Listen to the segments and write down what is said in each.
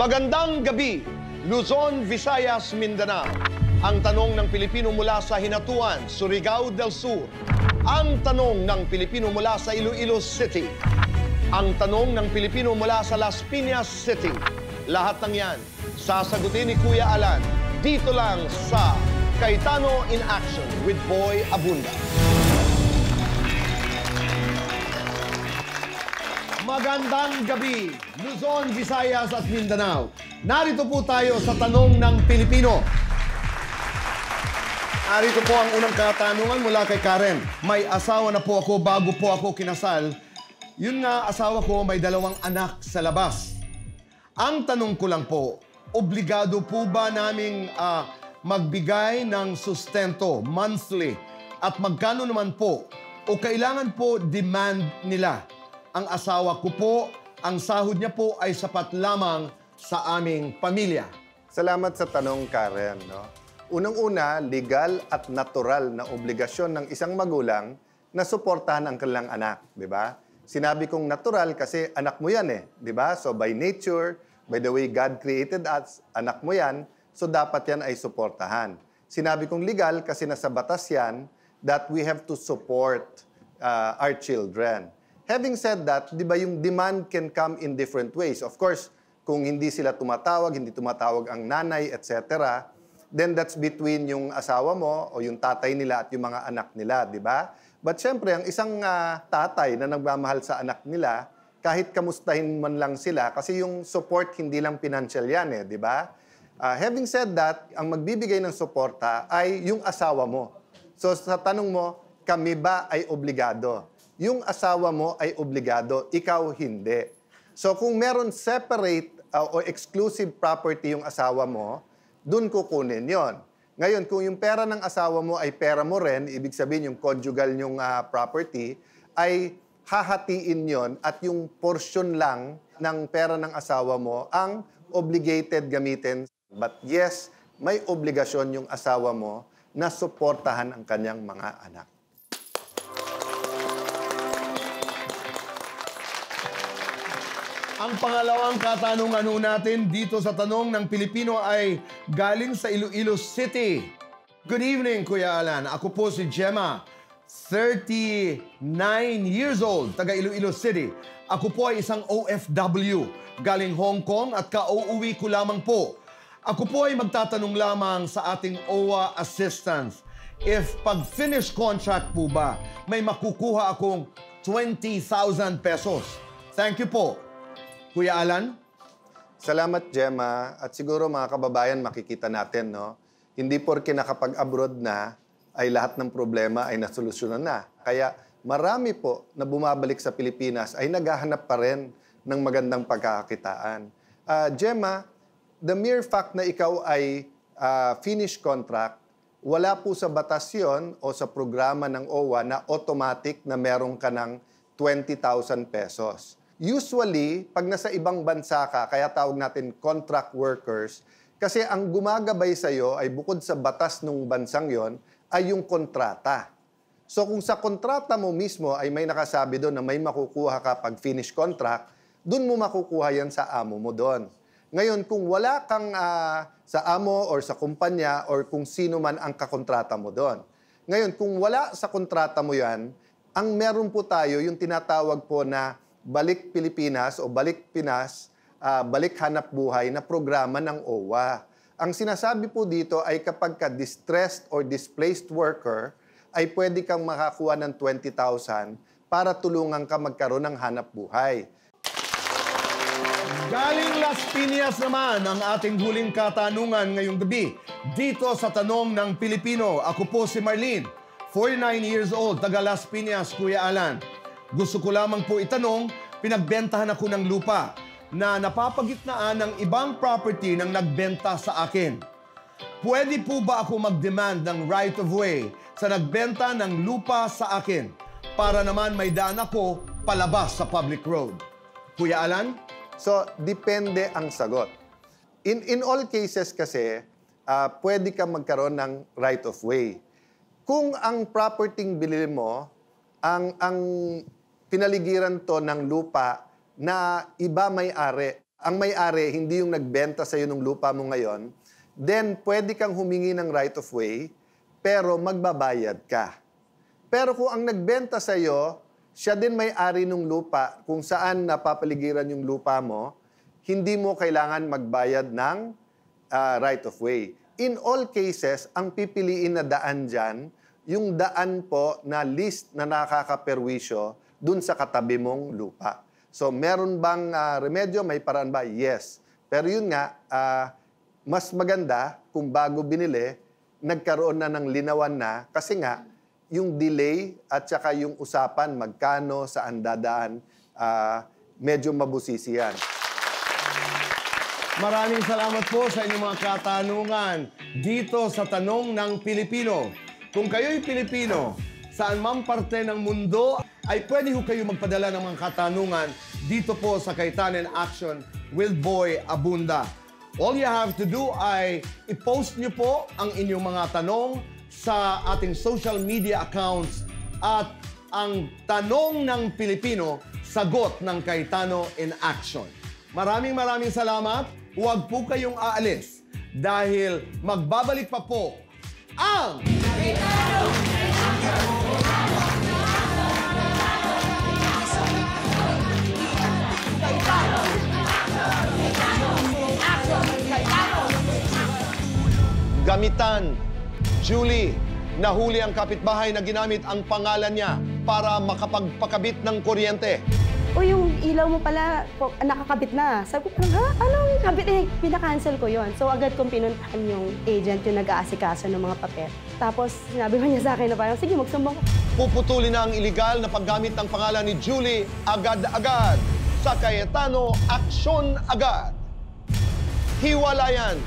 Magandang gabi, Luzon, Visayas, Mindanao. Ang tanong ng Pilipino mula sa Hinatuan, Surigao del Sur. Ang tanong ng Pilipino mula sa Iloilo City. Ang tanong ng Pilipino mula sa Las Piñas City. Lahat ng yan, sasagutin ni Kuya Alan dito lang sa Cayetano in Action with Boy Abunda. Magandang gabi, Luzon, Visayas at Mindanao. Narito po tayo sa tanong ng Pilipino. Narito po ang unang katanungan mula kay Karen. May asawa na po ako bago po ako kinasal. Yun nga, asawa ko may 2 anak sa labas. Ang tanong ko lang po, obligado po ba naming magbigay ng sustento monthly? At magkano naman po? O kailangan po demand nila? Ang asawa ko po, ang sahod niya po ay sapat lamang sa aming pamilya. Salamat sa tanong, Karen. No? Unang-una, legal at natural na obligasyon ng isang magulang na suportahan ang kanilang anak, di ba? Sinabi kong natural kasi anak mo yan eh, di ba? So by nature, by the way God created us, anak mo yan, so dapat yan ay suportahan. Sinabi kong legal kasi nasa batas yan that we have to support our children. Having said that, di ba yung demand can come in different ways. Of course, kung hindi sila tumatawag, hindi tumatawag ang nanay, etc., then that's between yung asawa mo o yung tatay nila at yung mga anak nila, di ba? But syempre, ang isang tatay na nagmamahal sa anak nila, kahit kamustahin man lang sila, kasi yung support hindi lang financial yan eh, di ba? Having said that, ang magbibigay ng suporta ay yung asawa mo. So sa tanong mo, kami ba ay obligado? Yung asawa mo ay obligado, ikaw hindi. So kung meron separate o exclusive property yung asawa mo, dun kukunin yon. Ngayon, kung yung pera ng asawa mo ay pera mo rin, ibig sabihin yung conjugal yung property, ay hahatiin yon at yung portion lang ng pera ng asawa mo ang obligated gamitin. But yes, may obligasyon yung asawa mo na suportahan ang kanyang mga anak. Ang pangalawang katanungan natin dito sa tanong ng Pilipino ay galing sa Iloilo City. Good evening, Kuya Alan. Ako po si Gemma, 39 years old, taga Iloilo City. Ako po ay isang OFW, galing Hong Kong at kauuwi ko lamang po. Ako po ay magtatanong lamang sa ating OWA assistance. If pag-finish contract po ba, may makukuha akong 20,000 pesos. Thank you po. Kuya Alan? Salamat, Gemma. At siguro mga kababayan, makikita natin, no? Hindi porke nakapag-abroad na, ay lahat ng problema ay nasolusyonan na. Kaya marami po na bumabalik sa Pilipinas ay naghahanap pa rin ng magandang pagkakakitaan. Gemma, the mere fact na ikaw ay finish contract, wala po sa batas yun o sa programa ng OWA na automatic na meron ka ng 20,000 pesos. Usually, pag nasa ibang bansa ka, kaya tawag natin contract workers, kasi ang gumagabay sa'yo ay bukod sa batas ng bansang yon ay yung kontrata. So kung sa kontrata mo mismo ay may nakasabi doon na may makukuha ka pag finish contract, doon mo makukuha yan sa amo mo doon. Ngayon, kung wala kang sa amo or sa kumpanya or kung sino man ang kakontrata mo doon. Ngayon, kung wala sa kontrata mo yan, ang meron po tayo yung tinatawag po na Balik Pilipinas o Balik Pinas, Balik Hanap Buhay na programa ng OWA. Ang sinasabi po dito ay kapag ka distressed or displaced worker, ay pwede kang makakuha ng 20,000 para tulungan ka magkaroon ng hanap buhay. Galing Las Piñas naman ang ating huling katanungan ngayong gabi. Dito sa tanong ng Pilipino, ako po si Marlene, 49 years old, taga Las Piñas, Kuya Alan. Gusto ko lamang po itanong, pinagbentahan ako ng lupa na napapagitnaan ng ibang property nang nagbenta sa akin. Pwede po ba ako mag-demand ng right of way sa nagbenta ng lupa sa akin para naman may daan ako palabas sa public road? Kuya Alan? So, depende ang sagot. In all cases kasi, pwede kang magkaroon ng right of way. Kung ang property bilhin mo, ang pinaligiran to ng lupa na iba may-ari. ang may-ari hindi yung nagbenta sa'yo ng lupa mo ngayon, then pwede kang humingi ng right of way, pero magbabayad ka. Pero kung ang nagbenta sa'yo, siya din may-ari ng lupa kung saan napapaligiran yung lupa mo, hindi mo kailangan magbayad ng right of way. In all cases, ang pipiliin na daan dyan, yung daan po na list na nakakaperwisyo dun sa katabi mong lupa. So, meron bang remedyo? May paraan ba? Yes. Pero yun nga, mas maganda kung bago binili, nagkaroon na ng linawan na kasi nga, yung delay at saka yung usapan, magkano, saan dadaan, medyo mabusisi yan. Maraming salamat po sa inyong mga katanungan dito sa Tanong ng Pilipino. Kung kayo'y Pilipino, saan mang parte ng mundo, ay pwede ho kayo magpadala ng mga katanungan dito po sa Kayetan in Action with Boy Abunda. All you have to do ay i-post nyo po ang inyong mga tanong sa ating social media accounts at ang Tanong ng Pilipino, sagot ng Cayetano in Action. Maraming salamat. Huwag po kayong aalis dahil magbabalik pa po ang Gamitan. Julie, nahuli ang kapitbahay na ginamit ang pangalan niya para makapagpakabit ng kuryente. O yung ilaw mo pala, nakakabit na. Sabi ko, ha? Anong kabit? Pinakancel ko yon. So agad kong pinuntahan yung agent yung nag-aasikaso ng mga papel. Tapos sinabi niya sa akin na parang, sige, magsumbong. Puputulin na ang iligal na paggamit ng pangalan ni Julie agad-agad. Sa Cayetano, aksyon agad. Hiwalayan.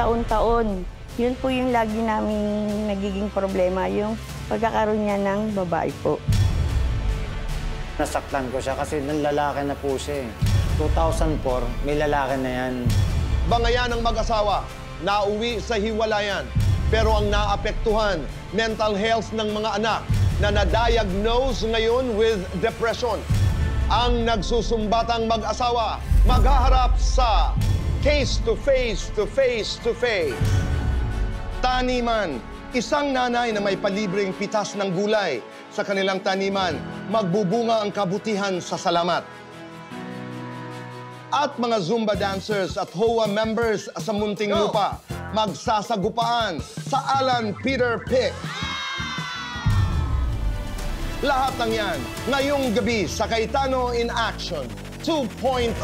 Taon-taon, yun po yung lagi naming nagiging problema, yung pagkakaroon niya ng babae po. Nasaktan ko siya kasi lalaki na po siya. 2004, may lalaki na yan. Bangayan ng mag-asawa, nauwi sa hiwalayan. Pero ang naapektuhan, mental health ng mga anak na na-diagnose ngayon with depression. Ang nagsusumbatang mag-asawa, maghaharap sa case to face to face to face. Taniman, isang nanay na may palibreng pitas ng gulay sa kanilang taniman, magbubunga ang kabutihan sa salamat. At mga Zumba dancers at HOA members sa Munting Lupa, magsasagupaan sa Alan Peter Pick. Lahat ng yan, ngayong gabi sa Cayetano in Action 2.0.